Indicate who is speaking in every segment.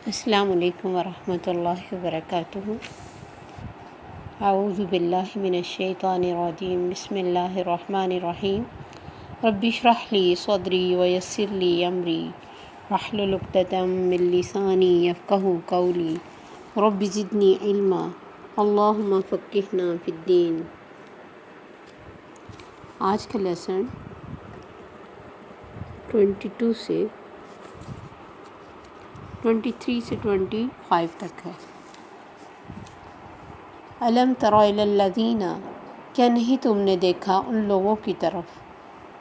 Speaker 1: السلام علیکم ورحمۃ اللہ وبرکاتہ۔ اعوذ باللہ من الشیطان الرجیم، بسم اللہ الرحمن الرحیم۔ رب اشرح لی صدری ویسر لی امری واحلل عقدۃ من لسانی یفقہوا قولی رب زدنی علما اللہم فقہنا فی الدین۔ آج کا لیسن 22 سے 23 سے 25 تک ہے۔ الم تر الی الذین، کیا نہیں تم نے دیکھا ان لوگوں کی طرف،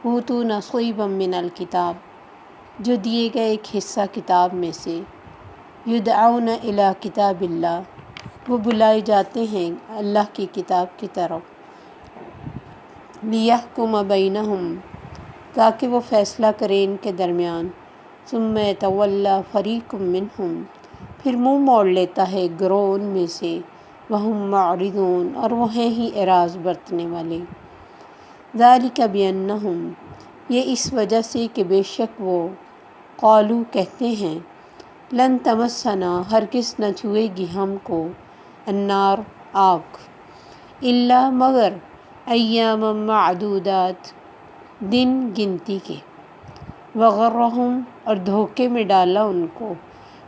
Speaker 1: اوتوا نصیبا من الکتاب، جو دیے گئے ایک حصہ کتاب میں سے، یدعون الی کتاب اللہ، وہ بلائے جاتے ہیں اللہ کی کتاب کی طرف، لیحکم بینہم، تاکہ وہ فیصلہ کرے ان کے درمیان، ثم یتولی فریق منہم، پھر منہ موڑ لیتا ہے ایک گروہ ان میں سے، وہم معرضون، اور وہ ہیں ہی اعراض برتنے والے، ذالک بانہم، یہ اس وجہ سے کہ بے شک وہ، قالو کہتے ہیں، لن تمسنا، ہرگز نہ چھوئے گی ہم کو، النار آگ، الا مگر، ایاما معدودات، دن گنتی کے، وغرہم، اور دھوکے میں ڈالا ان کو،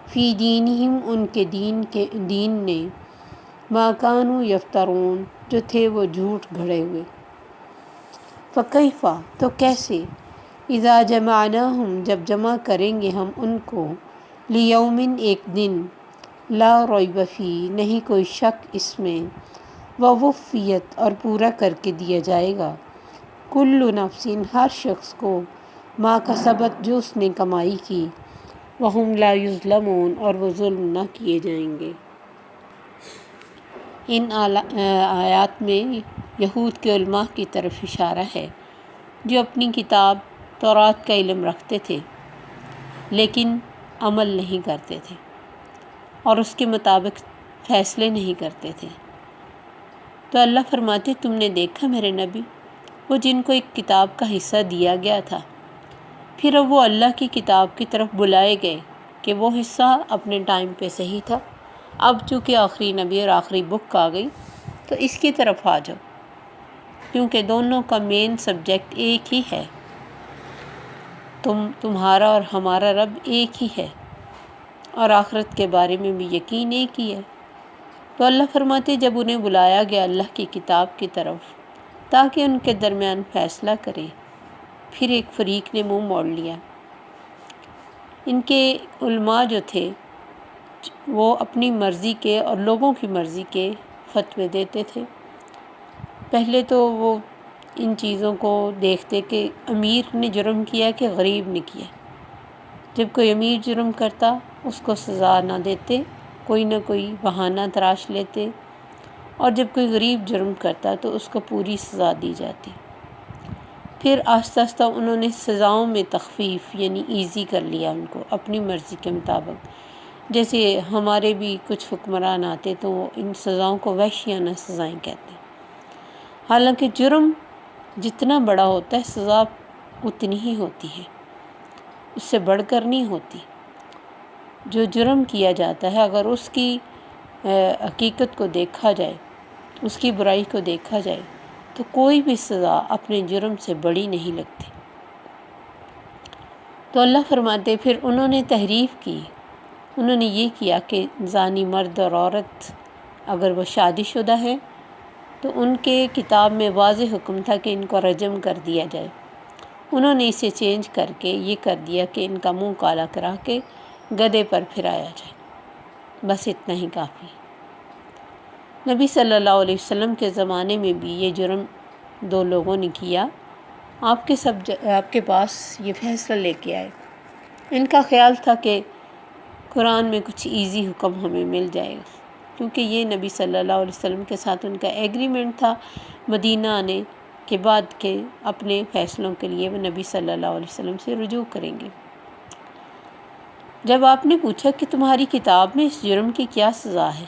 Speaker 1: فی دینہم، ان کے دین نے، ما کانوا یفترون، جو تھے وہ جھوٹ گھڑے ہوئے، فکیف، تو کیسے، اذا جمعناہم، جب جمع کریں گے ہم ان کو، لیوم، ایک دن، لا ریب فیہ، نہیں کوئی شک اس میں، ووفیت، اور پورا کر کے دیا جائے گا، کل نفس، ہر شخص کو، ما کسبت، جو اس نے کمائی کی، وہم لا یظلمون، اور وہ ظلم نہ کیے جائیں گے۔ ان آیات میں یہود کے علماء کی طرف اشارہ ہے، جو اپنی کتاب تورات کا علم رکھتے تھے لیکن عمل نہیں کرتے تھے اور اس کے مطابق فیصلے نہیں کرتے تھے۔ تو اللہ فرماتے، تم نے دیکھا میرے نبی، وہ جن کو ایک کتاب کا حصہ دیا گیا تھا، پھر اب وہ اللہ کی کتاب کی طرف بلائے گئے کہ وہ حصہ اپنے ٹائم پہ صحیح تھا، اب چونکہ آخری نبی اور آخری بک آ گئی تو اس کی طرف آ جاؤ، کیونکہ دونوں کا مین سبجیکٹ ایک ہی ہے، تمہارا اور ہمارا رب ایک ہی ہے، اور آخرت کے بارے میں بھی یقین ایک ہی ہے۔ تو اللہ فرماتے، جب انہیں بلایا گیا اللہ کی کتاب کی طرف تاکہ ان کے درمیان فیصلہ کرے، پھر ایک فریق نے منہ موڑ لیا۔ ان کے علماء جو تھے وہ اپنی مرضی کے اور لوگوں کی مرضی کے فتوے دیتے تھے۔ پہلے تو وہ ان چیزوں کو دیکھتے کہ امیر نے جرم کیا کہ غریب نے کیا، جب کوئی امیر جرم کرتا اس کو سزا نہ دیتے، کوئی نہ کوئی بہانہ تراش لیتے، اور جب کوئی غریب جرم کرتا تو اس کو پوری سزا دی جاتی۔ پھر آہستہ آہستہ انہوں نے سزاؤں میں تخفیف یعنی ایزی کر لیا ان کو اپنی مرضی کے مطابق۔ جیسے ہمارے بھی کچھ حکمران آتے تو وہ ان سزاؤں کو وحشیانہ سزائیں کہتے ہیں، حالانکہ جرم جتنا بڑا ہوتا ہے سزا اتنی ہی ہوتی ہے، اس سے بڑھ کر نہیں ہوتی۔ جو جرم کیا جاتا ہے اگر اس کی حقیقت کو دیکھا جائے، اس کی برائی کو دیکھا جائے تو کوئی بھی سزا اپنے جرم سے بڑی نہیں لگتی۔ تو اللہ فرماتے، پھر انہوں نے تحریف کی، انہوں نے یہ کیا کہ زانی مرد اور عورت اگر وہ شادی شدہ ہے تو ان کے کتاب میں واضح حکم تھا کہ ان کو رجم کر دیا جائے، انہوں نے اسے چینج کر کے یہ کر دیا کہ ان کا منہ کالا کرا کے گدھے پر پھرایا جائے، بس اتنا ہی کافی۔ نبی صلی اللہ علیہ وسلم کے زمانے میں بھی یہ جرم دو لوگوں نے کیا، آپ کے پاس یہ فیصلہ لے کے آئے۔ ان کا خیال تھا کہ قرآن میں کچھ ایزی حکم ہمیں مل جائے گا، کیونکہ یہ نبی صلی اللہ علیہ وسلم کے ساتھ ان کا ایگریمنٹ تھا مدینہ آنے کے بعد کہ اپنے فیصلوں کے لیے وہ نبی صلی اللہ علیہ وسلم سے رجوع کریں گے۔ جب آپ نے پوچھا کہ تمہاری کتاب میں اس جرم کی کیا سزا ہے،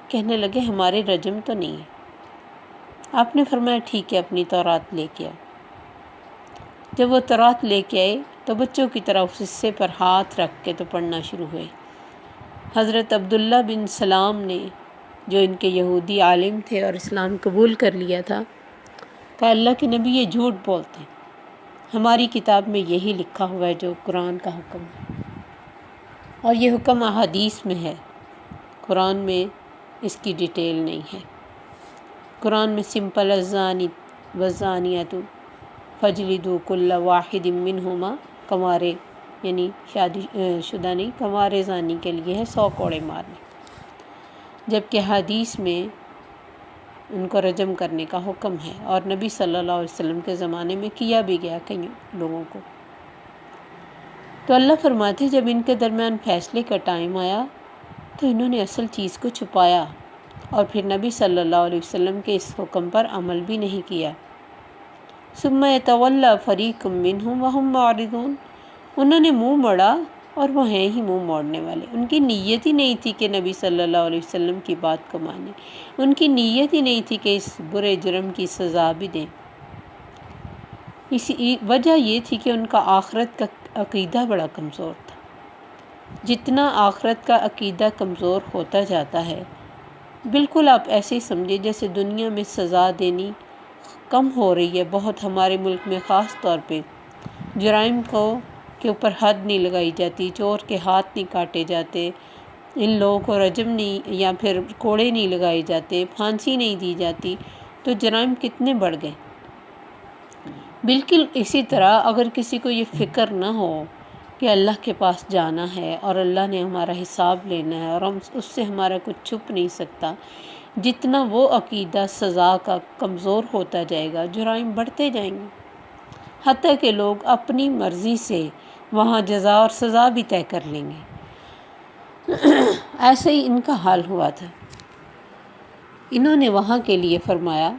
Speaker 1: کہنے لگے ہمارے رجم تو نہیں ہے۔ آپ نے فرمایا ٹھیک ہے، اپنی تورات لے کے آؤ۔ جب وہ تورات لے کے آئے تو بچوں کی طرح اس حصے پر ہاتھ رکھ کے تو پڑھنا شروع ہوئے، حضرت عبداللہ بن سلام نے، جو ان کے یہودی عالم تھے اور اسلام قبول کر لیا تھا، کہا اللہ کے نبی یہ جھوٹ بولتے ہیں، ہماری کتاب میں یہی لکھا ہوا ہے جو قرآن کا حکم ہے، اور یہ حکم احادیث میں ہے، قرآن میں اس کی ڈیٹیل نہیں ہے۔ قرآن میں سمپل الزانی والزانیۃ فجلدوا کل واحد منہما، کنوارے یعنی شادی شدہ نہیں، کنوارے زانی کے لیے ہے 100 کوڑے مارنے، جبکہ حدیث میں ان کو رجم کرنے کا حکم ہے، اور نبی صلی اللہ علیہ وسلم کے زمانے میں کیا بھی گیا کئی لوگوں کو۔ تو اللہ فرماتے جب ان کے درمیان فیصلے کا ٹائم آیا تو انہوں نے اصل چیز کو چھپایا، اور پھر نبی صلی اللہ علیہ وسلم کے اس حکم پر عمل بھی نہیں کیا۔ ثم یتولی فریق منہم وہم معرضون، انہوں نے منہ موڑا اور وہ ہیں ہی منہ موڑنے والے۔ ان کی نیت ہی نہیں تھی کہ نبی صلی اللہ علیہ وسلم کی بات کو مانیں، ان کی نیت ہی نہیں تھی کہ اس برے جرم کی سزا بھی دیں۔ اس وجہ یہ تھی کہ ان کا آخرت کا عقیدہ بڑا کمزور تھا۔ جتنا آخرت کا عقیدہ کمزور ہوتا جاتا ہے، بالکل آپ ایسے ہی سمجھے جیسے دنیا میں سزا دینی کم ہو رہی ہے بہت، ہمارے ملک میں خاص طور پہ جرائم کے اوپر حد نہیں لگائی جاتی، چور کے ہاتھ نہیں کاٹے جاتے، ان لوگوں کو رجم نہیں یا پھر کوڑے نہیں لگائے جاتے، پھانسی نہیں دی جاتی، تو جرائم کتنے بڑھ گئے۔ بالکل اسی طرح اگر کسی کو یہ فکر نہ ہو کہ اللہ کے پاس جانا ہے اور اللہ نے ہمارا حساب لینا ہے اور اس سے ہمارا کچھ چھپ نہیں سکتا، جتنا وہ عقیدہ سزا کا کمزور ہوتا جائے گا، جرائم بڑھتے جائیں گے، حتیٰ کہ لوگ اپنی مرضی سے وہاں جزا اور سزا بھی طے کر لیں گے۔ ایسے ہی ان کا حال ہوا تھا۔ انہوں نے وہاں کے لیے فرمایا،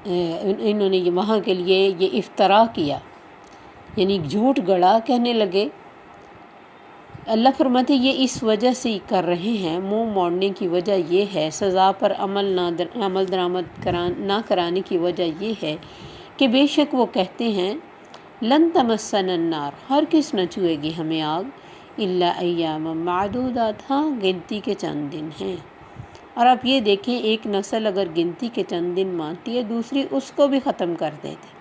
Speaker 1: انہوں نے وہاں کے لیے یہ افترا کیا، یعنی جھوٹ گڑا، کہنے لگے۔ اللہ فرماتے یہ اس وجہ سے کر رہے ہیں، منہ موڑنے کی وجہ یہ ہے، سزا پر عمل درآمد نہ کرانے کی وجہ یہ ہے کہ بے شک وہ کہتے ہیں لن تمسنا النار، ہرگز نہ چھوئے گی ہمیں آگ، الا ایام معدودات، ہاں گنتی کے چند دن ہیں۔ اور آپ یہ دیکھیں ایک نسل اگر گنتی کے چند دن مانتی ہے، دوسری اس کو بھی ختم کر دیتے۔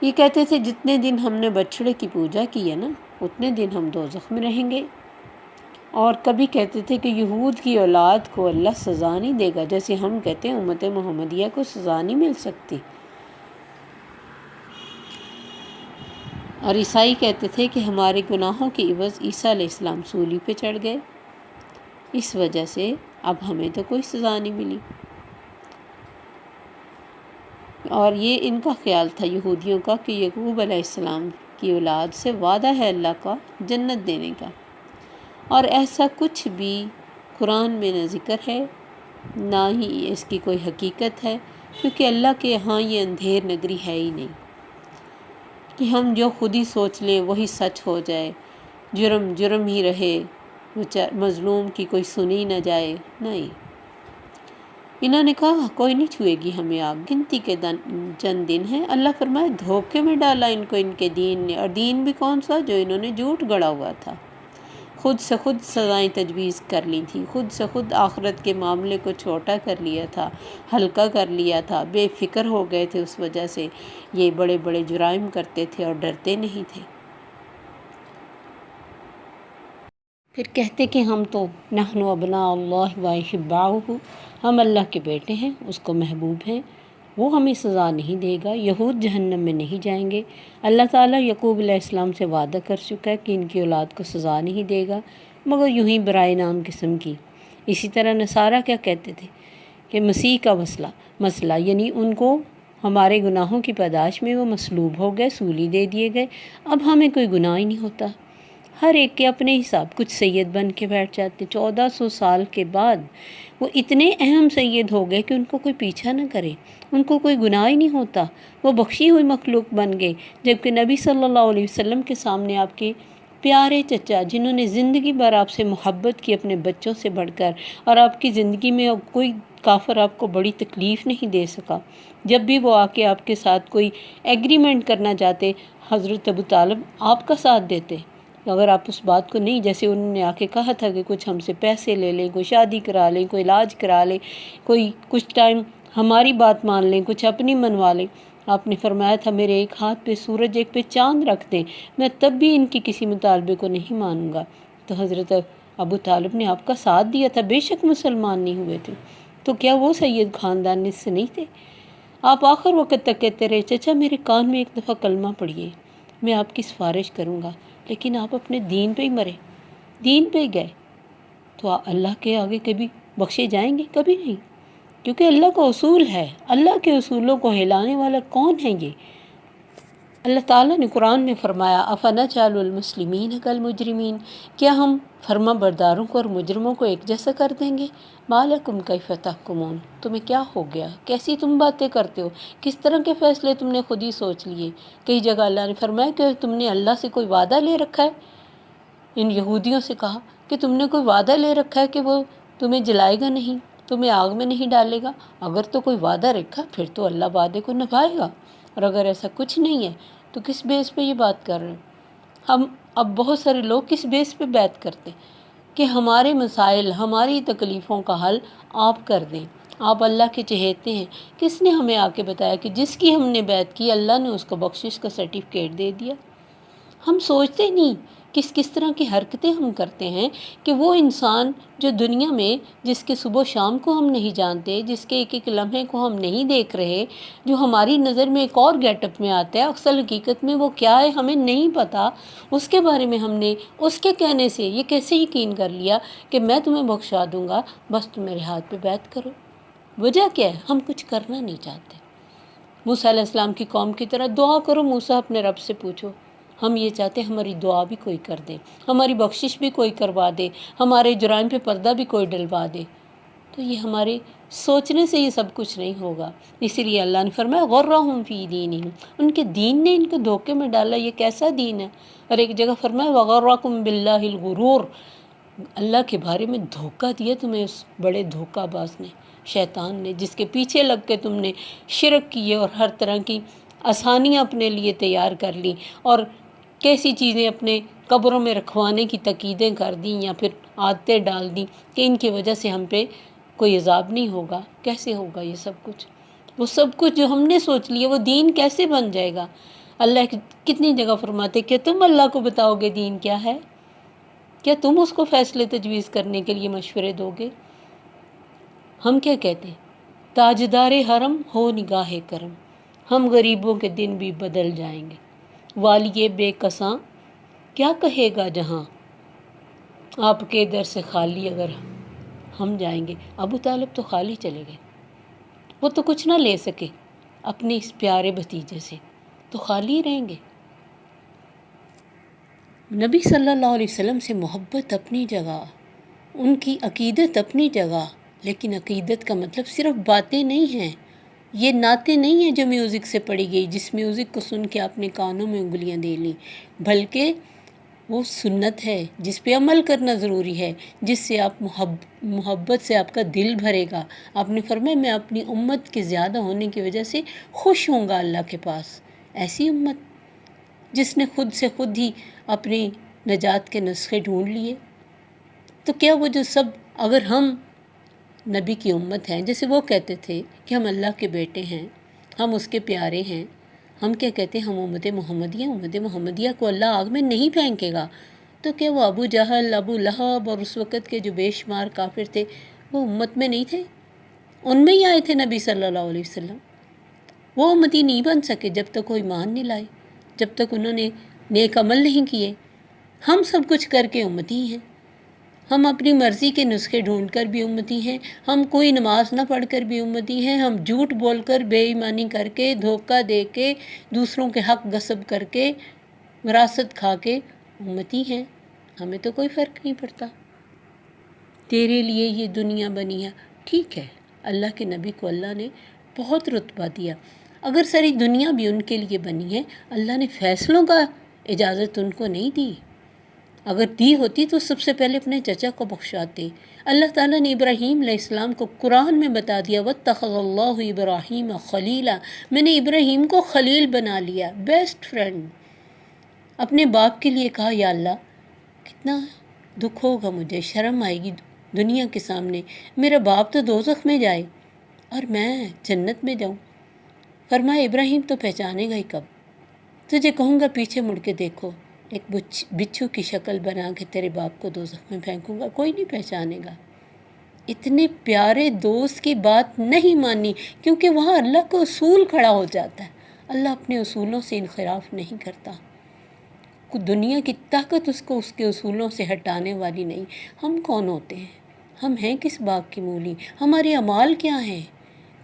Speaker 1: یہ کہتے تھے جتنے دن ہم نے بچھڑے کی پوجا کی ہے نا، اتنے دن ہم دوزخ میں رہیں گے۔ اور کبھی کہتے تھے کہ یہود کی اولاد کو اللہ سزا نہیں دے گا، جیسے ہم کہتے ہیں امت محمدیہ کو سزا نہیں مل سکتی۔ اور عیسائی کہتے تھے کہ ہمارے گناہوں کی عوض عیسیٰ علیہ السلام سولی پہ چڑھ گئے، اس وجہ سے اب ہمیں تو کوئی سزا نہیں ملی۔ اور یہ ان کا خیال تھا یہودیوں کا کہ یعقوب علیہ السلام کی اولاد سے وعدہ ہے اللہ کا جنت دینے کا، اور ایسا کچھ بھی قرآن میں نہ ذکر ہے نہ ہی اس کی کوئی حقیقت ہے، کیونکہ اللہ کے یہاں یہ اندھیر نگری ہے ہی نہیں کہ ہم جو خود ہی سوچ لیں وہی سچ ہو جائے، جرم جرم ہی رہے، مظلوم کی کوئی سنی نہ جائے، نہیں۔ انہوں نے کہا کوئی نہیں چھوئے گی ہمیں آگ، گنتی کے چند دن ہیں۔ اللہ فرمائے دھوکے میں ڈالا ان کو ان کے دین نے، اور دین بھی کون سا؟ جو انہوں نے جھوٹ گڑا ہوا تھا، خود سے خود سزائیں تجویز کر لی تھی، خود سے خود آخرت کے معاملے کو چھوٹا کر لیا تھا، ہلکا کر لیا تھا، بے فکر ہو گئے تھے، اس وجہ سے یہ بڑے بڑے جرائم کرتے تھے اور ڈرتے نہیں تھے۔ پھر کہتے کہ ہم تو نحن ابناء اللہ و احباؤہ، ہم اللہ کے بیٹے ہیں، اس کو محبوب ہیں، وہ ہمیں سزا نہیں دے گا، یہود جہنم میں نہیں جائیں گے۔ اللہ تعالیٰ یعقوب علیہ السلام سے وعدہ کر چکا ہے کہ ان کی اولاد کو سزا نہیں دے گا، مگر یوں ہی برائے نام قسم کی۔ اسی طرح نصارہ کیا کہتے تھے کہ مسیح کا مسئلہ یعنی ان کو ہمارے گناہوں کی پاداش میں وہ مصلوب ہو گئے، سولی دے دیے گئے، اب ہمیں کوئی گناہ ہی نہیں ہوتا۔ ہر ایک کے اپنے حساب، کچھ سید بن کے بیٹھ جاتے۔ 1400 سال کے بعد وہ اتنے اہم سید ہو گئے کہ ان کو کوئی پیچھا نہ کرے، ان کو کوئی گناہ ہی نہیں ہوتا، وہ بخشی ہوئی مخلوق بن گئے، جبکہ نبی صلی اللہ علیہ وسلم کے سامنے آپ کے پیارے چچا، جنہوں نے زندگی بھر آپ سے محبت کی اپنے بچوں سے بڑھ کر، اور آپ کی زندگی میں کوئی کافر آپ کو بڑی تکلیف نہیں دے سکا، جب بھی وہ آ کے آپ کے ساتھ کوئی ایگریمنٹ کرنا چاہتے، حضرت ابو طالب آپ کا ساتھ دیتے، اگر آپ اس بات کو نہیں، جیسے انہوں نے آ کے کہا تھا کہ کچھ ہم سے پیسے لے لیں، کوئی شادی کرا لیں، کوئی علاج کرا لیں، کوئی کچھ ٹائم ہماری بات مان لیں، کچھ اپنی منوا لیں، آپ نے فرمایا تھا میرے ایک ہاتھ پہ سورج ایک پہ چاند رکھ دیں، میں تب بھی ان کی کسی مطالبے کو نہیں مانوں گا۔ تو حضرت ابو طالب نے آپ کا ساتھ دیا تھا، بے شک مسلمان نہیں ہوئے تھے، تو کیا وہ سید خاندان سے نہیں تھے؟ آپ آخر وقت تک کہتے رہے چچا میرے کان میں ایک دفعہ کلمہ پڑھیے، میں آپ کی سفارش کروں گا، لیکن آپ اپنے دین پہ ہی مرے، دین پہ ہی گئے، تو اللہ کے آگے کبھی بخشے جائیں گے؟ کبھی نہیں، کیونکہ اللہ کا اصول ہے، اللہ کے اصولوں کو ہلانے والا کون ہے؟ یہ اللہ تعالیٰ نے قرآن میں فرمایا افنجعل المسلمین کالمجرمین، کیا ہم فرما برداروں کو اور مجرموں کو ایک جیسا کر دیں گے؟ ما لکم کیف تحکمون، تمہیں کیا ہو گیا، کیسی تم باتیں کرتے ہو، کس طرح کے فیصلے تم نے خود ہی سوچ لیے؟ کئی جگہ اللہ نے فرمایا کہ تم نے اللہ سے کوئی وعدہ لے رکھا ہے، ان یہودیوں سے کہا کہ تم نے کوئی وعدہ لے رکھا ہے کہ وہ تمہیں جلائے گا نہیں، تمہیں آگ میں نہیں ڈالے گا، اگر تو کوئی وعدہ رکھا پھر تو اللہ وعدے کو نبھائے گا، اور اگر ایسا کچھ نہیں ہے تو کس بیس پہ یہ بات کر رہے ہیں؟ ہم اب بہت سارے لوگ کس بیس پہ بیعت کرتے کہ ہمارے مسائل، ہماری تکلیفوں کا حل آپ کر دیں، آپ اللہ کے چہیتے ہیں۔ کس نے ہمیں آ کے بتایا کہ جس کی ہم نے بیعت کی اللہ نے اس کو بخشش کا سرٹیفکیٹ دے دیا؟ ہم سوچتے نہیں کس طرح کی حرکتیں ہم کرتے ہیں کہ وہ انسان جو دنیا میں جس کے صبح و شام کو ہم نہیں جانتے، جس کے ایک ایک لمحے کو ہم نہیں دیکھ رہے، جو ہماری نظر میں ایک اور گیٹ اپ میں آتا ہے، اصل حقیقت میں وہ کیا ہے ہمیں نہیں پتہ، اس کے بارے میں ہم نے اس کے کہنے سے یہ کیسے یقین کر لیا کہ میں تمہیں بخشا دوں گا، بس تم میرے ہاتھ پہ بیعت کرو۔ وجہ کیا ہے؟ ہم کچھ کرنا نہیں چاہتے۔ موسیٰ علیہ السلام کی قوم کی طرح دعا کرو، موسیٰ اپنے رب سے پوچھو۔ ہم یہ چاہتے ہیں ہماری دعا بھی کوئی کر دے، ہماری بخشش بھی کوئی کروا دے، ہمارے جرائم پہ پردہ بھی کوئی ڈلوا دے، تو یہ ہمارے سوچنے سے یہ سب کچھ نہیں ہوگا۔ اسی لیے اللہ نے فرمایا غرہم فی دینہم، ان کے دین نے ان کو دھوکے میں ڈالا، یہ کیسا دین ہے؟ اور ایک جگہ فرمایا وغرکم باللہ الغرور، اللہ کے بارے میں دھوکہ دیا تمہیں اس بڑے دھوکہ باز نے، شیطان نے، جس کے پیچھے لگ کے تم نے شرک کیے اور ہر طرح کی آسانیاں اپنے لیے تیار کر لی، اور کیسی چیزیں اپنے قبروں میں رکھوانے کی تقیدیں کر دیں یا پھر عادتیں ڈال دیں کہ ان کی وجہ سے ہم پہ کوئی عذاب نہیں ہوگا۔ کیسے ہوگا یہ سب کچھ؟ وہ سب کچھ جو ہم نے سوچ لیا وہ دین کیسے بن جائے گا؟ اللہ کتنی جگہ فرماتے کہ تم اللہ کو بتاؤ گے دین کیا ہے؟ کیا تم اس کو فیصلے تجویز کرنے کے لیے مشورے دو گے؟ ہم کیا کہتے ہیں؟ تاجدار حرم ہو نگاہ کرم، ہم غریبوں کے دن بھی بدل جائیں گے، والی بے کساں کیا کہے گا جہاں، آپ کے در سے خالی اگر ہم جائیں گے۔ ابو طالب تو خالی چلے گئے، وہ تو کچھ نہ لے سکے اپنے اس پیارے بھتیجے سے، تو خالی رہیں گے۔ نبی صلی اللہ علیہ وسلم سے محبت اپنی جگہ، ان کی عقیدت اپنی جگہ، لیکن عقیدت کا مطلب صرف باتیں نہیں ہیں، یہ نعتیں نہیں ہیں جو میوزک سے پڑھی گئی، جس میوزک کو سن کے آپ نے کانوں میں انگلیاں دے لیں، بلکہ وہ سنت ہے جس پہ عمل کرنا ضروری ہے، جس سے آپ محبت سے آپ کا دل بھرے گا۔ آپ نے فرمایا میں اپنی امت کے زیادہ ہونے کی وجہ سے خوش ہوں گا اللہ کے پاس۔ ایسی امت جس نے خود سے خود ہی اپنی نجات کے نسخے ڈھونڈ لیے، تو کیا وہ جو سب، اگر ہم نبی کی امت ہیں، جیسے وہ کہتے تھے کہ ہم اللہ کے بیٹے ہیں، ہم اس کے پیارے ہیں، ہم کیا کہتے ہیں؟ ہم امت محمدیہ کو اللہ آگ میں نہیں پھینکے گا، تو کیا وہ ابو جہل، ابو لہب اور اس وقت کے جو بے شمار کافر تھے وہ امت میں نہیں تھے؟ ان میں ہی آئے تھے نبی صلی اللہ علیہ وسلم۔ وہ امتی نہیں بن سکے جب تک وہ ایمان نہیں لائے، جب تک انہوں نے نیک عمل نہیں کیے۔ ہم سب کچھ کر کے امتی ہیں، ہم اپنی مرضی کے نسخے ڈھونڈ کر بھی امتی ہیں، ہم کوئی نماز نہ پڑھ کر بھی امتی ہیں، ہم جھوٹ بول کر، بے ایمانی کر کے، دھوکہ دے کے، دوسروں کے حق غصب کر کے، وراثت کھا کے امتی ہیں۔ ہمیں تو کوئی فرق نہیں پڑتا۔ تیرے لیے یہ دنیا بنی ہے، ٹھیک ہے، اللہ کے نبی کو اللہ نے بہت رتبہ دیا، اگر ساری دنیا بھی ان کے لیے بنی ہے، اللہ نے فیصلوں کا اجازت ان کو نہیں دی، اگر دی ہوتی تو سب سے پہلے اپنے چچا کو بخشاتے۔ اللہ تعالیٰ نے ابراہیم علیہ السلام کو قرآن میں بتا دیا وَاتَّخَذَ اللَّهُ إِبْرَاهِيمَ خَلِيلًا، میں نے ابراہیم کو خلیل بنا لیا، بیسٹ فرینڈ۔ اپنے باپ کے لیے کہا یا اللہ کتنا دکھ ہوگا، مجھے شرم آئے گی دنیا کے سامنے، میرا باپ تو دوزخ میں جائے اور میں جنت میں جاؤں۔ فرمایا ابراہیم تو پہچانے گا ہی کب؟ تجھے کہوں گا پیچھے مڑ کے دیکھو، ایک بچھو کی شکل بنا کے تیرے باپ کو دوزخ میں پھینکوں گا، کوئی نہیں پہچانے گا۔ اتنے پیارے دوست کی بات نہیں مانی، کیونکہ وہاں اللہ کا اصول کھڑا ہو جاتا ہے۔ اللہ اپنے اصولوں سے انحراف نہیں کرتا۔ دنیا کی طاقت اس کے اصولوں سے ہٹانے والی نہیں۔ ہم کون ہوتے ہیں؟ ہم ہیں کس باغ کی مولی؟ ہمارے اعمال کیا ہیں؟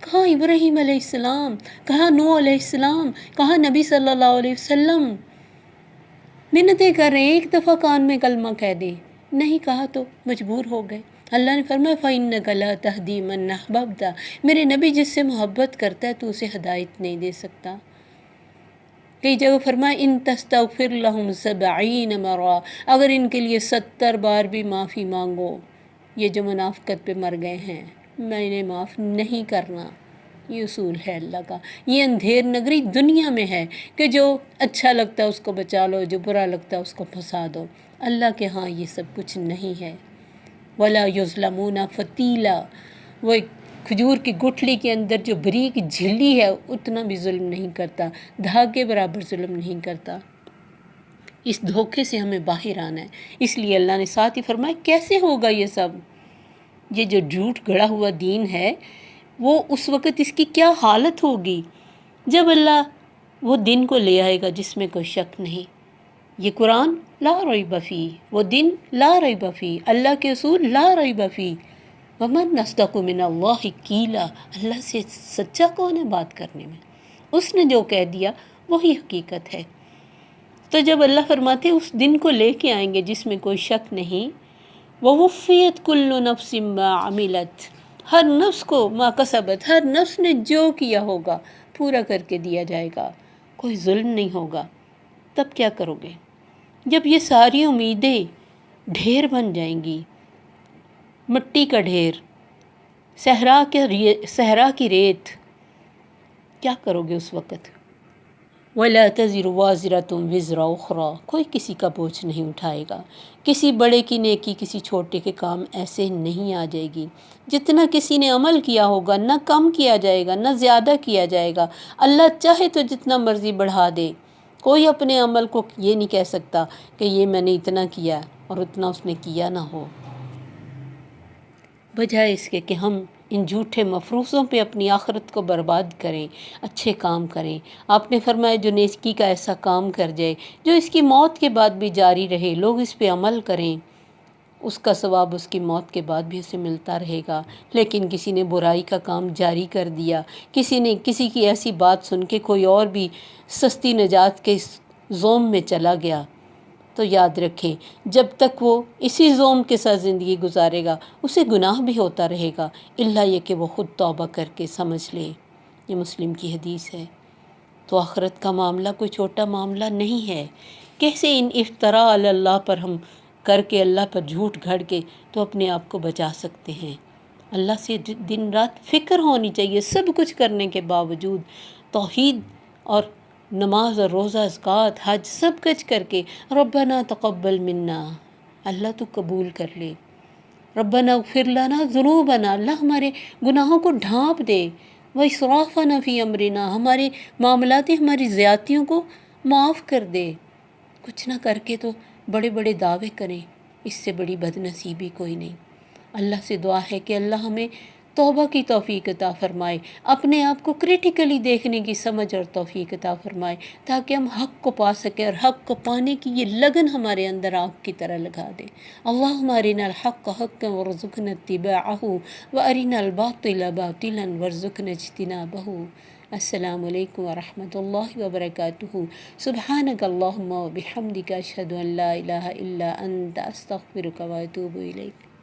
Speaker 1: کہاں ابراہیم علیہ السلام، کہاں نوح علیہ السلام، کہاں نبی صلی اللہ علیہ وسلم؟ منتیں کر رہے ہیں ایک دفعہ کان میں کلمہ کہہ دیں، نہیں کہا تو مجبور ہو گئے۔ اللہ نے فرمایا فَإِنَّكَ لَا تَهْدِي مَنْ أَحْبَبْتَ، میرے نبی جس سے محبت کرتا ہے تو اسے ہدایت نہیں دے سکتا۔ کئی جگہ فرمایا ان تستغفر لهم 70 مرہ، اگر ان کے لیے 70 بار بھی معافی مانگو، یہ جو منافقت پہ مر گئے ہیں، میں انہیں معاف نہیں کرنا۔ یہ اصول ہے اللہ کا۔ یہ اندھیر نگری دنیا میں ہے کہ جو اچھا لگتا ہے اس کو بچا لو، جو برا لگتا ہے اس کو پھنسا دو۔ اللہ کے ہاں یہ سب کچھ نہیں ہے۔ وَلَا يُظْلَمُونَ فَتِيلًا، وہ ایک کھجور کی گٹھلی کے اندر جو بریک جھلی ہے اتنا بھی ظلم نہیں کرتا، دھاگے برابر ظلم نہیں کرتا۔ اس دھوکے سے ہمیں باہر آنا ہے۔ اس لیے اللہ نے ساتھ ہی فرمایا کیسے ہوگا یہ سب؟ یہ جو جھوٹ گڑا ہوا دین ہے، وہ اس وقت اس کی کیا حالت ہوگی جب اللہ وہ دن کو لے آئے گا جس میں کوئی شک نہیں۔ یہ قرآن لا ریب فیہ، وہ دن لا ریب فیہ، اللہ کے اصول لا ریب فیہ۔ وَمَنْ أَصْدَقُ مِنَ اللَّهِ قِیلًا، اللہ سے سچا کون ہے بات کرنے میں؟ اس نے جو کہہ دیا وہی حقیقت ہے۔ تو جب اللہ فرماتے اس دن کو لے کے آئیں گے جس میں کوئی شک نہیں، وَوُفِّیَتْ كُلُّ نَفْسٍ مَا عَمِلَتْ، ہر نفس کو ما کسبت، ہر نفس نے جو کیا ہوگا پورا کر کے دیا جائے گا، کوئی ظلم نہیں ہوگا۔ تب کیا کرو گے جب یہ ساری امیدیں ڈھیر بن جائیں گی، مٹی کا ڈھیر، صحرا کی ریت؟ کیا کرو گے اس وقت؟ وَلَا تَزِرُ وَازِرَةٌ وِزْرَ أُخْرَىٰ، کوئی کسی کا بوجھ نہیں اٹھائے گا۔ کسی بڑے کی نیکی کسی چھوٹے کے کام ایسے نہیں آ جائے گی۔ جتنا کسی نے عمل کیا ہوگا نہ کم کیا جائے گا نہ زیادہ کیا جائے گا۔ اللہ چاہے تو جتنا مرضی بڑھا دے، کوئی اپنے عمل کو یہ نہیں کہہ سکتا کہ یہ میں نے اتنا کیا اور اتنا اس نے کیا نہ ہو۔ بجائے اس کے کہ ہم ان جھوٹے مفروضوں پہ اپنی آخرت کو برباد کریں، اچھے کام کریں۔ آپ نے فرمایا جو نیکی کا ایسا کام کر جائے جو اس کی موت کے بعد بھی جاری رہے، لوگ اس پہ عمل کریں، اس کا ثواب اس کی موت کے بعد بھی اسے ملتا رہے گا۔ لیکن کسی نے برائی کا کام جاری کر دیا، کسی کی ایسی بات سن کے کوئی اور بھی سستی نجات کے زوم میں چلا گیا، تو یاد رکھیں جب تک وہ اسی زوم کے ساتھ زندگی گزارے گا اسے گناہ بھی ہوتا رہے گا، الا یہ کہ وہ خود توبہ کر کے سمجھ لے۔ یہ مسلم کی حدیث ہے۔ تو آخرت کا معاملہ کوئی چھوٹا معاملہ نہیں ہے۔ کیسے ان افتراء علی اللہ پر ہم کر کے اللہ پر جھوٹ گھڑ کے تو اپنے آپ کو بچا سکتے ہیں۔ اللہ سے دن رات فکر ہونی چاہیے، سب کچھ کرنے کے باوجود توحید اور نماز اور روزہ زکوٰۃ حج سب کچھ کر کے ربنا تقبل منا، اللہ تو قبول کر لے۔ ربنا اغفر لنا ذنوبنا، اللہ ہمارے گناہوں کو ڈھانپ دے۔ واسرافنا فی امرنا، ہمارے معاملات ہماری زیادتیوں کو معاف کر دے۔ کچھ نہ کر کے تو بڑے بڑے دعوے کریں، اس سے بڑی بد نصیبی کوئی نہیں۔ اللہ سے دعا ہے کہ اللہ ہمیں توبہ کی توفیق عطا فرمائے، اپنے آپ کو کریٹیکلی دیکھنے کی سمجھ اور توفیق عطا فرمائے، تاکہ ہم حق کو پا سکیں اور حق کو پانے کی یہ لگن ہمارے اندر آگ کی طرح لگا دے۔ اللہم ارنا الحق حقا وارزقنا اتباعہ وارنا الباطل باطلا وارزقنا اجتنابہ۔ السلام علیکم ورحمۃ اللہ وبرکاتہ۔ سبحانک اللہم وبحمدک اشہد ان لا الہ الا انت استغفرک واتوب الیک۔